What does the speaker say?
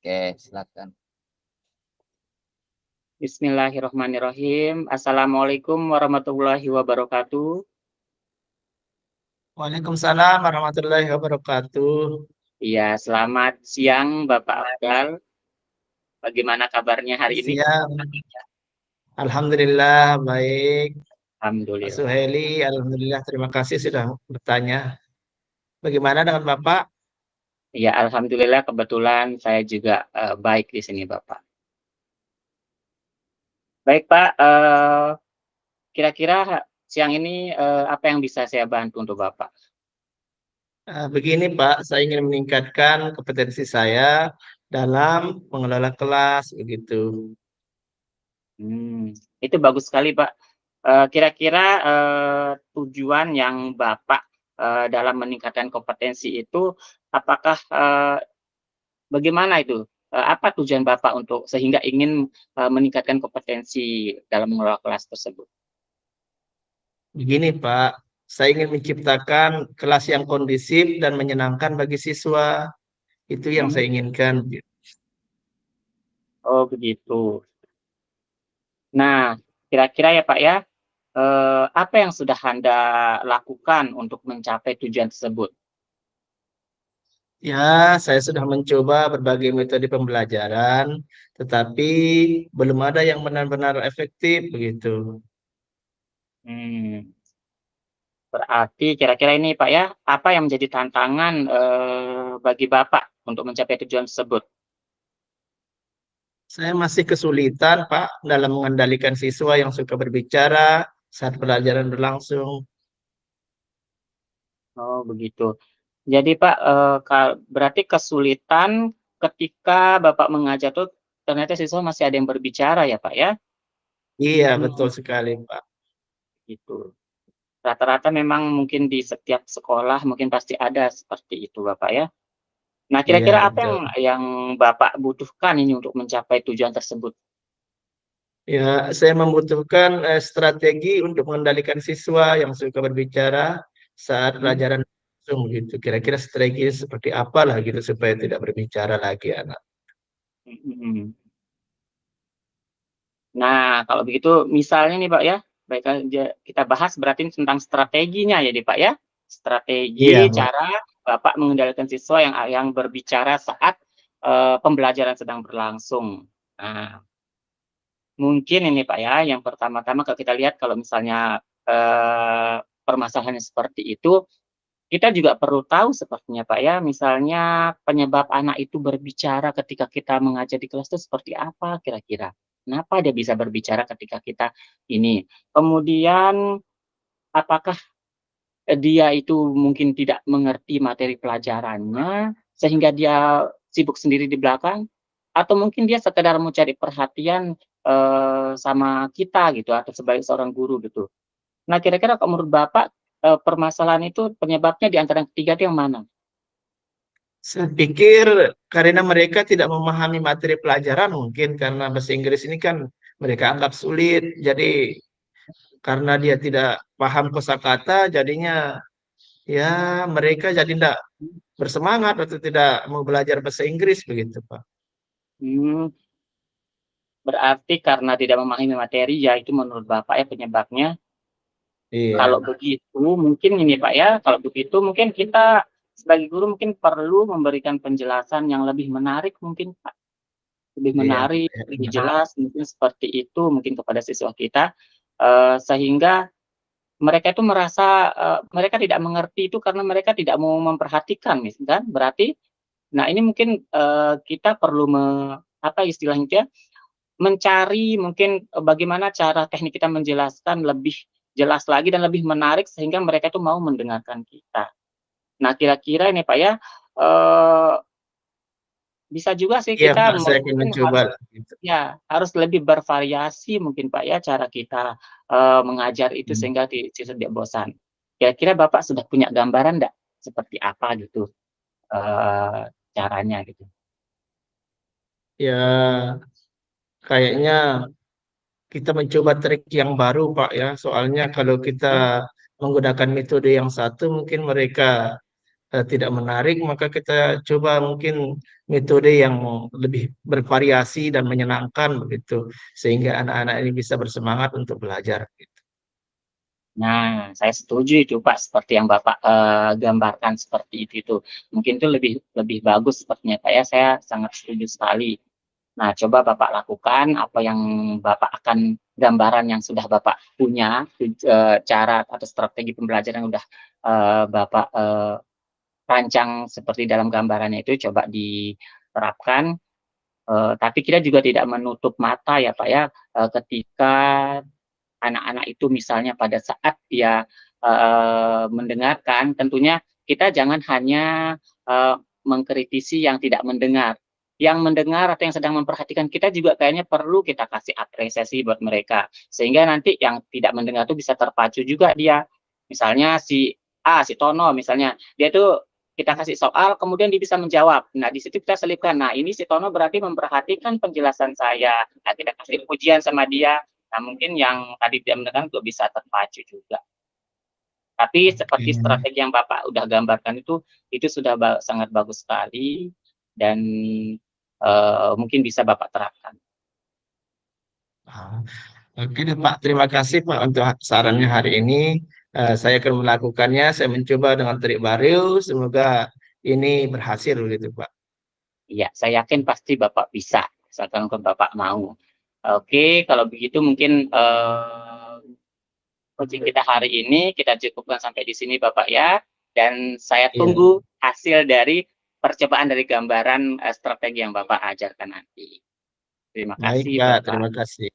Oke, silakan. Bismillahirrahmanirrahim. Assalamualaikum warahmatullahi wabarakatuh. Waalaikumsalam warahmatullahi wabarakatuh. Iya, selamat siang Bapak Afdal. Bagaimana kabarnya hari ini? Siang. Alhamdulillah baik. Pak Alhamdulillah. Suheli, Alhamdulillah terima kasih sudah bertanya. Bagaimana dengan Bapak? Iya, alhamdulillah kebetulan saya juga baik di sini Bapak. Baik Pak, kira-kira siang ini apa yang bisa saya bantu untuk Bapak? Begini Pak, saya ingin meningkatkan kompetensi saya dalam mengelola kelas begitu. Itu bagus sekali Pak. Kira-kira tujuan yang Bapak dalam meningkatkan kompetensi itu, apakah bagaimana itu? Apa tujuan Bapak untuk sehingga ingin meningkatkan kompetensi dalam mengelola kelas tersebut? Begini Pak, saya ingin menciptakan kelas yang kondusif dan menyenangkan bagi siswa. Itu yang Hmm? saya inginkan. Oh begitu. Nah, kira-kira ya Pak ya, apa yang sudah Anda lakukan untuk mencapai tujuan tersebut? Ya, saya sudah mencoba berbagai metode pembelajaran, tetapi belum ada yang benar-benar efektif begitu. Hmm, Berarti kira-kira ini Pak ya, apa yang menjadi tantangan bagi Bapak untuk mencapai tujuan tersebut? Saya masih kesulitan, Pak, dalam mengendalikan siswa yang suka berbicara saat pelajaran berlangsung. Oh begitu. Jadi Pak, berarti kesulitan ketika Bapak mengajar tuh ternyata siswa masih ada yang berbicara ya Pak ya? Iya, betul sekali, Pak. Gitu. Rata-rata memang mungkin di setiap sekolah mungkin pasti ada seperti itu Bapak ya. Nah Iya, kira-kira apa betul. yang Bapak butuhkan ini untuk mencapai tujuan tersebut? Ya, saya membutuhkan strategi untuk mengendalikan siswa yang suka berbicara saat Mhm, pelajaran berlangsung gitu. Kira-kira strategi seperti apa lah gitu supaya tidak berbicara lagi anak. mhm. Nah, kalau begitu misalnya nih Pak ya, baik aja kita bahas berarti tentang strateginya ya nih Pak ya. Iya, Strategi Pak. cara Bapak mengendalikan siswa yang berbicara saat, pembelajaran sedang berlangsung. Nah, mungkin ini Pak ya, yang pertama-tama kalau kita lihat kalau misalnya, permasalahannya seperti itu, kita juga perlu tahu sepertinya Pak ya, misalnya penyebab anak itu berbicara ketika kita mengajar di kelas itu seperti apa kira-kira? Kenapa dia bisa berbicara ketika kita ini? Kemudian apakah, dia itu mungkin tidak mengerti materi pelajarannya, sehingga dia sibuk sendiri di belakang? Atau mungkin dia sekedar mau cari perhatian, sama kita gitu atau sebagai seorang guru gitu? Nah kira-kira kalau menurut Bapak, permasalahan itu penyebabnya di antara yang ketiga itu yang mana? Saya pikir karena mereka tidak memahami materi pelajaran mungkin karena bahasa Inggris ini kan mereka anggap sulit. Jadi karena dia tidak paham kosakata jadinya ya mereka jadi tidak bersemangat atau tidak mau belajar bahasa Inggris begitu, Pak. Mmm, Berarti karena tidak memahami materi, ya itu menurut Bapak ya penyebabnya. Kalau Iya, begitu mungkin ini Pak ya, kalau begitu mungkin kita sebagai guru mungkin perlu memberikan penjelasan yang lebih menarik mungkin Pak, lebih iya, menarik, lebih jelas mungkin seperti itu mungkin kepada siswa kita, sehingga mereka itu merasa, mereka tidak mengerti itu karena mereka tidak mau memperhatikan kan, berarti nah ini mungkin, kita perlu apa istilahnya itu ya, mencari mungkin, bagaimana cara teknik kita menjelaskan lebih jelas lagi dan lebih menarik sehingga mereka itu mau mendengarkan kita. Nah kira-kira ini Pak ya, eee, bisa juga sih iya, kita Pak. Saya akan mungkin mencoba. Gitu. harus lebih bervariasi mungkin Pak ya cara kita, mengajar itu Hmm. sehingga siswa tidak bosan. Kira-kira Bapak sudah punya gambaran nggak seperti apa gitu, caranya gitu? Ya, kayaknya kita mencoba trik yang baru, Pak ya. Soalnya kalau kita Mhm, menggunakan metode yang satu, mungkin mereka tidak menarik, maka kita coba mungkin metode yang lebih bervariasi dan menyenangkan begitu, sehingga anak-anak ini bisa bersemangat untuk belajar. Nah, saya setuju itu Pak, seperti yang Bapak, gambarkan seperti itu. Mungkin itu lebih lebih bagus sepertinya Pak ya, saya sangat setuju sekali. Nah, coba Bapak lakukan apa yang Bapak akan gambaran yang sudah Bapak punya, cara atau strategi pembelajaran yang udah, Bapak, rancang seperti dalam gambarannya itu coba diterapkan, tapi kita juga tidak menutup mata ya Pak ya, ketika anak-anak itu misalnya pada saat dia, mendengarkan, tentunya kita jangan hanya, mengkritisi yang tidak mendengar. Yang mendengar atau yang sedang memperhatikan kita juga kayaknya perlu kita kasih apresiasi buat mereka, sehingga nanti yang tidak mendengar itu bisa terpacu juga dia. Misalnya si A, si Tono misalnya, dia tuh kita kasih soal kemudian dia bisa menjawab. Nah, di situ kita selipkan, "Nah, ini si Tono berarti memperhatikan penjelasan saya." Nah, kita kasih pujian sama dia. Nah, mungkin yang tadi dia mendengar juga bisa terpacu juga. Tapi seperti Oke. strategi yang Bapak udah gambarkan itu sudah sangat bagus sekali dan, mungkin bisa Bapak terapkan. Ah, oke deh Pak, terima kasih Pak untuk sarannya hari ini. Saya akan melakukannya, saya mencoba dengan trik baru, semoga ini berhasil gitu Pak. Iya, saya yakin pasti Bapak bisa, asalkan Bapak mau. Oke, kalau begitu mungkin, coaching kita hari ini kita cukupkan sampai di sini Bapak ya, dan saya Iya, tunggu hasil dari percobaan dari gambaran, strategi yang Bapak ajarkan nanti. Terima baik kasih Pak, terima Bapak. kasih.